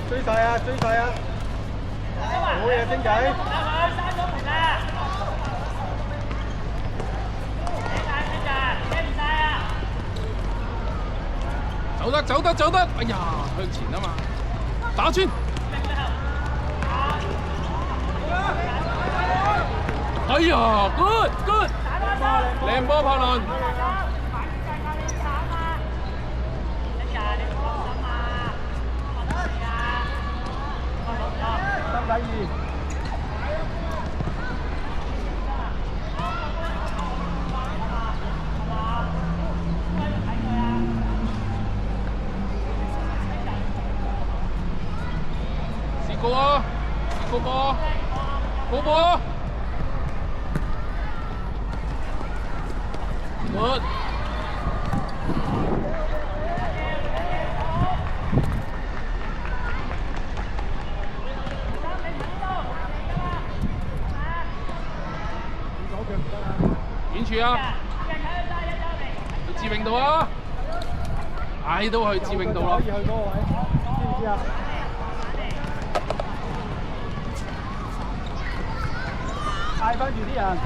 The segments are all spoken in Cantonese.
追晒啊！追晒啊！好嘢，星仔！走得走得走得！哎呀，向前啊嘛，打穿！哎呀 ，good good， 靚波柏倫！3打2。試過啊！試過波，好波啊！ Good。遠處啊！去志榮度啊！嗌到去志榮度啦！可以去嗰個位，知唔知啊？嗌翻住啲人。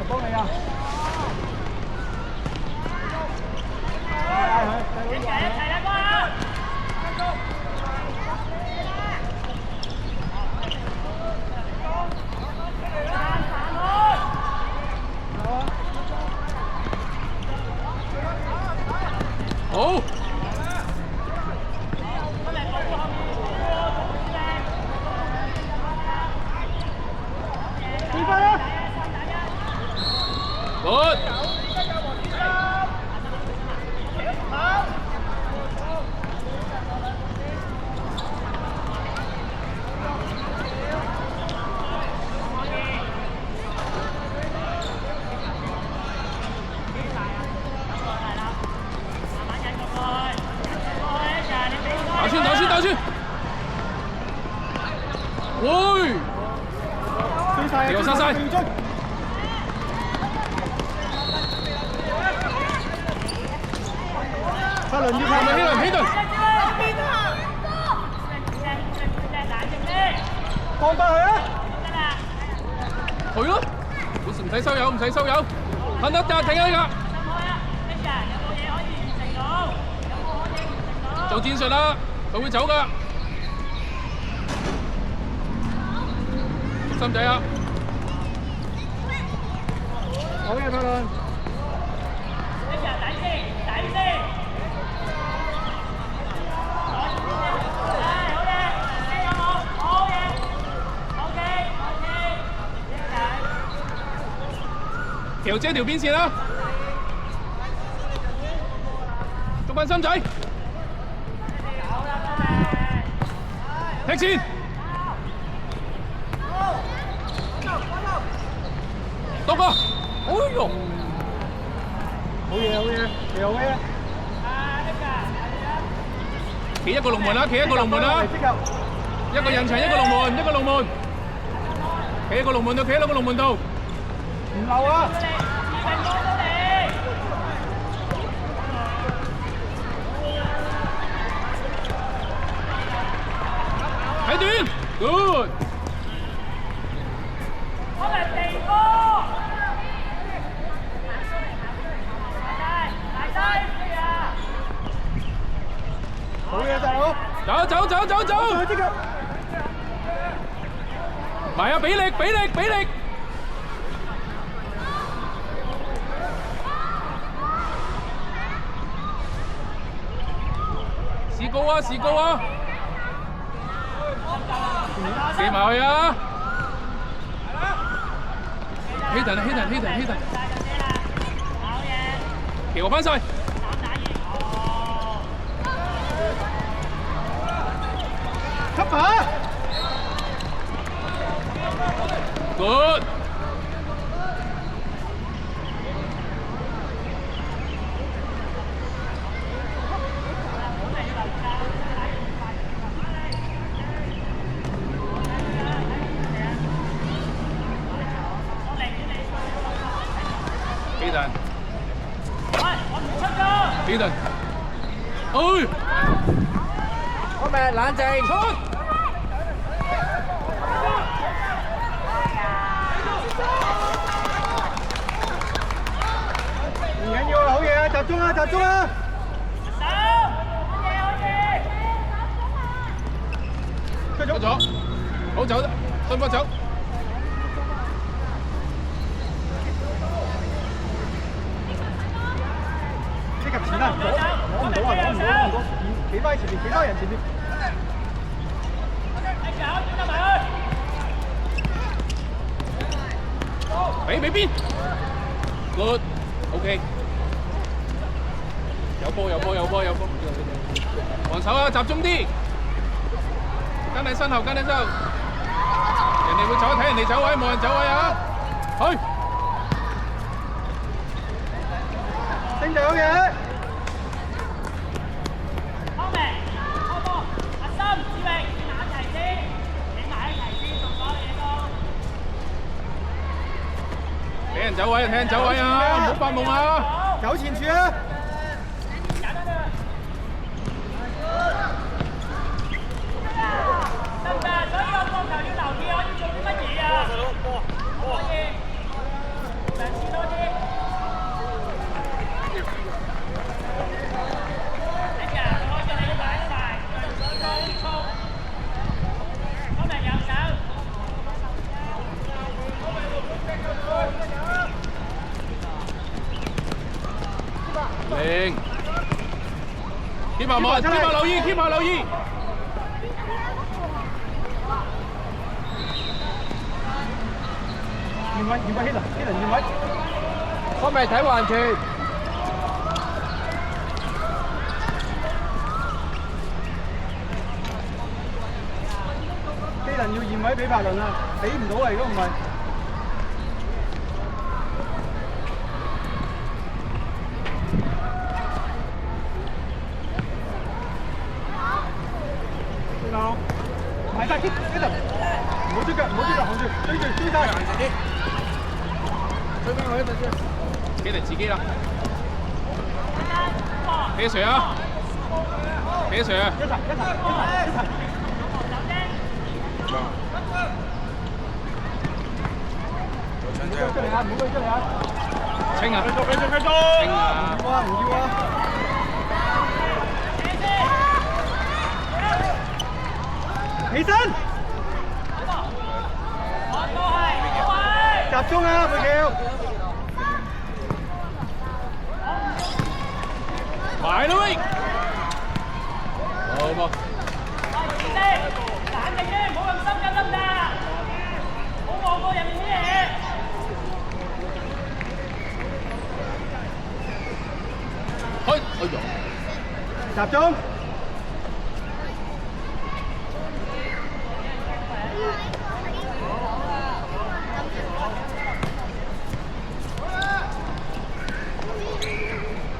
幫你啊！好。追翻啦！ Good。打穿打穿打穿！喂！追晒啊！掉晒晒！ 柏倫要拍希倫希倫，放翻去啊！去咯！唔使收油，唔使收油，停得㗎，停得㗎。做戰術啦，佢會走㗎。心仔啊！好嘢，柏倫。 調遮條邊線啦，捉翻心仔，踢線，篤啊！哎呦，好嘢，好嘢，幾好嘅。企一個龍門啦，企一個龍門啦，一個人牆，一個龍門，一個龍門，企一個龍門度，企喺兩個龍門度。 唔漏啊！睇短 ，good。好嘢，大佬！走走走走走！埋啊！俾力俾力俾力！ 試高啊！試高啊！射埋去啊！希頓啊！希頓！希頓！希頓！騎我翻晒！吸下！ ，good。幾陣？幾陣？哎！開咪冷靜。出！唔緊要啊，好嘢啊，集中啊，集中啊！出咗，好走，順波走。即入前啦，攞唔到啊，攞唔到，攞唔到，企翻前面，企翻人前面。俾邊 ，good，OK。有波有波有波有波，防守啊，集中啲，跟你身後跟你身後，人哋會走，睇人哋走位，冇人走位啊，去，升就好嘢。康明，開波，核心，志榮，你埋一齊先，你埋一齊先，做所有嘢都。俾人走位，睇人走位啊，唔好發夢啊，走前處啊！零，keep 下望，keep下留意，keep下留意。驗位，驗位，希倫驗位。開咪睇橫傳。希倫要驗位俾柏倫啊，俾唔到啊，如果唔係。埋晒，希倫，唔好追腳，唔好追腳，行住，追晒。追翻佢一陣先。俾你自己啦。俾誰啊？俾誰啊？一齊。唔好出嚟啊！唔好出嚟啊！清啊！繼續！清啊！唔要啊！起身！集中啊！佢叫。埋啦喂！好噃。冷靜啲，唔好咁心急得唔得？唔好望過入面啲嘢。去，哎呦！集中。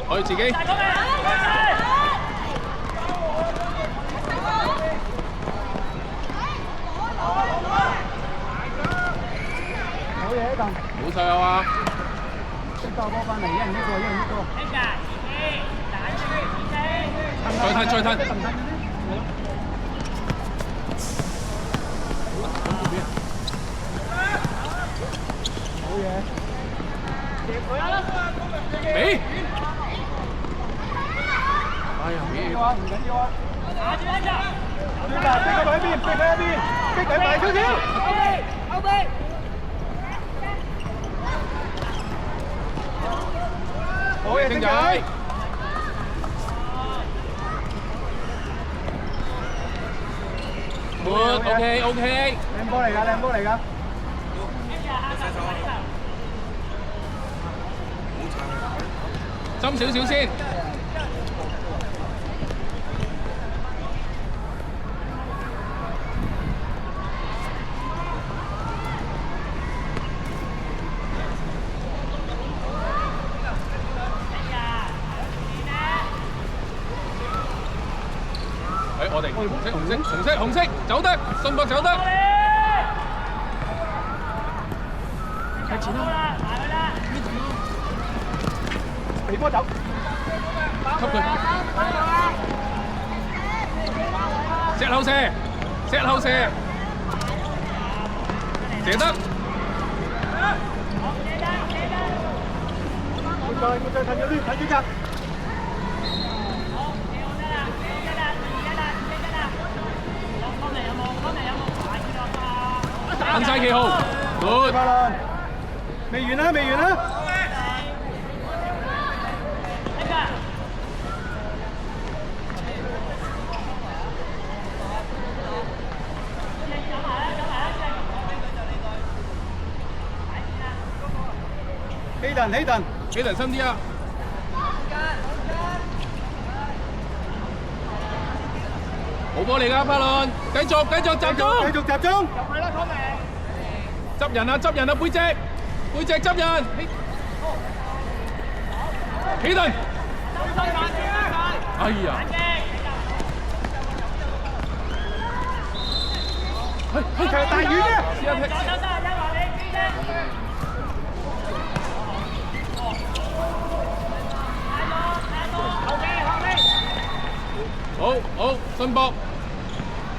去自己。好嘢一陣。冇錯啊！即爆波翻嚟，一人一個。再吞。好嘢。俾。哎呀，唔緊要啊！打住一隻。追埋，逼佢喺邊，逼佢埋少少。後備。好嘢，星仔。OK。靚波嚟㗎。斟少少先。破定，紅色，走得，信博走得。踢前啦，俾波走，給佢。石後射，射得。冇再睇咗啲，睇住㗎。摁晒旗號，good。未完啦。希頓深啲啊！好波嚟㗎，巴倫，繼續集中。執人啊，背脊執人。希頓，哎呀！其實大魚啫。試下踢。好，信博。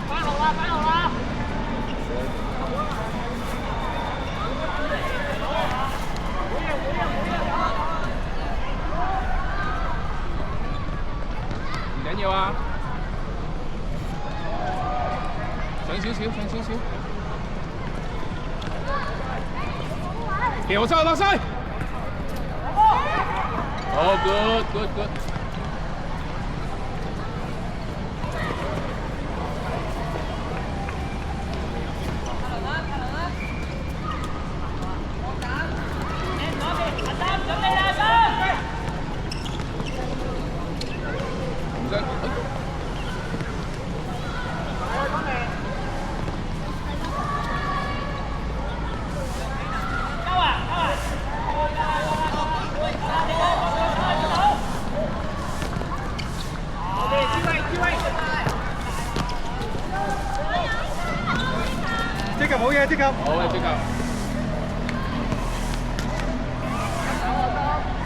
翻號啦！唔緊要啊！上少少。條收落西。好 good。即刻。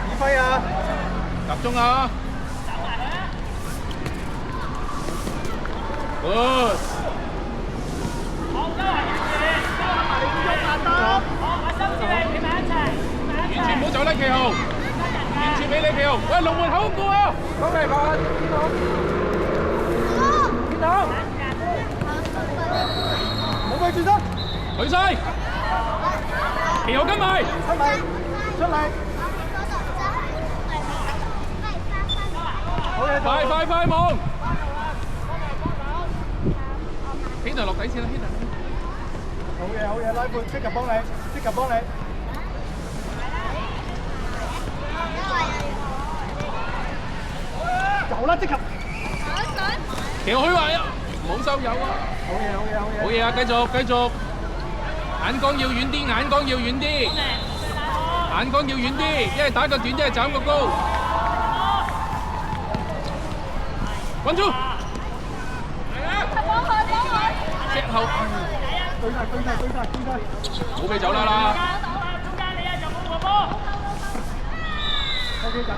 指揮啊！集中啊！ good。完全唔好走甩旗號，完全俾你旗號。喂，龍門口咁過啊！見到。冇佢轉身。 舉晒，旗號跟埋，出嚟，快望，希頓落底線啦，希頓。好嘢，拉盤，即刻幫你。有啦，即刻。旗號虛壞啊，冇收有啊。好嘢啊，繼續。 眼光要遠啲，一係打個短，一係斬個高。穩住！石後。對晒。冇俾走啦。OK， 集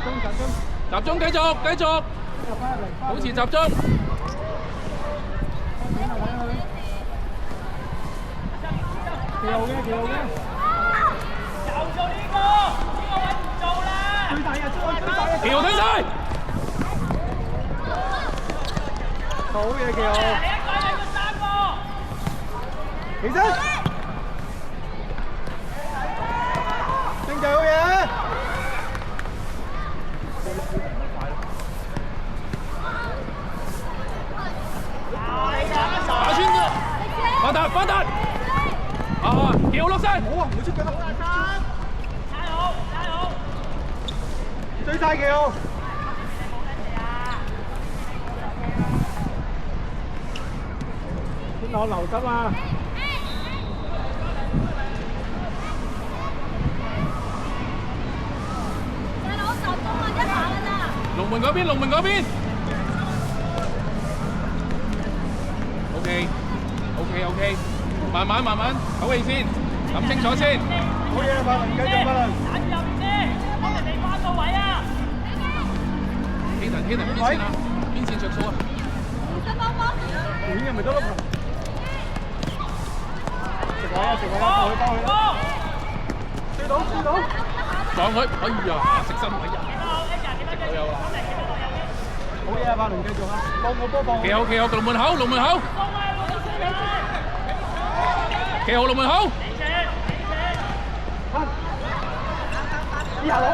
中，繼續。保持集中。 幾好嘅。就做呢個位唔做啦。最大嘅，旗號推晒。好嘢，旗號。你一個人要3個。起身。正就好嘢。打穿咗。發達。 啊！旗號落晒，唔好出腳啦！踩好！追晒旗號！天朗留心啊！龍門嗰邊。OK，慢慢，唞氣先，諗清楚先。好嘢，法倫繼續法倫。打住右邊先，幫人哋翻個位啊！希頓邊線啊？邊線着數啊？短嘅咪得咯。食位啊，包佢啦。追到。撞佢，哎呀，食身位啊！都有啦。好嘢啊，法倫繼續啊，放個波放。企好，龍門口。企好龍門口。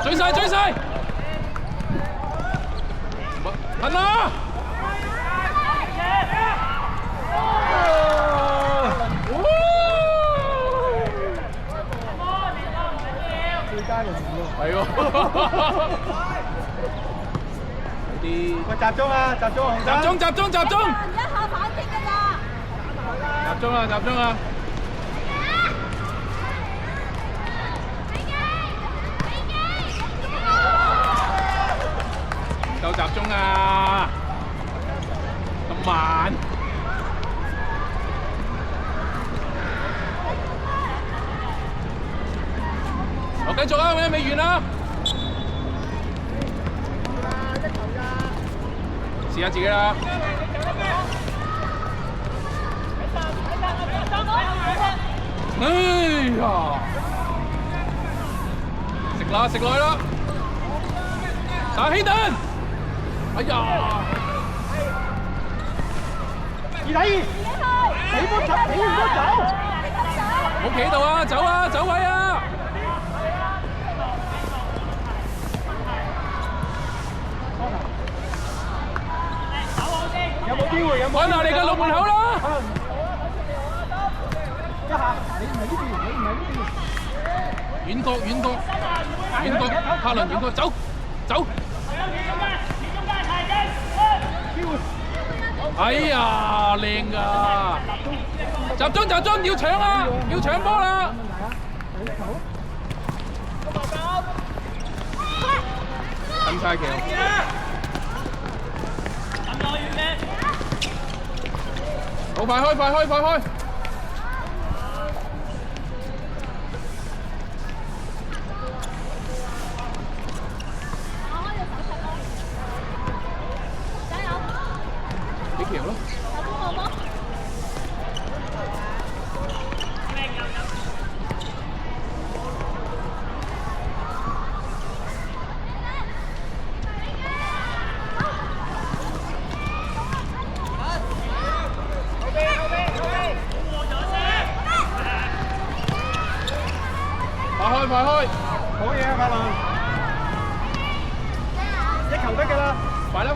追晒！行啦！最佳龍門喎。係喎。啲。喂，集中啊！紅衫。集中！一下反擊㗎咋！集中啊！夠集中啊！咁慢。我繼續啊，未完啊！試下自己啦。哎呀！食耐啦！打希頓！哎呀！2打2，俾波走！冇企度啊！走位啊！有冇機會？揾下你嘅龍門口啦！一下，你唔係呢邊。遠角，柏倫遠角，走！哎呀，靚㗎！集中，要搶啊！要搶波啦！等晒橋。好，快開！幾條咯？快開！好嘢啊，法倫！一球得㗎啦！快啦！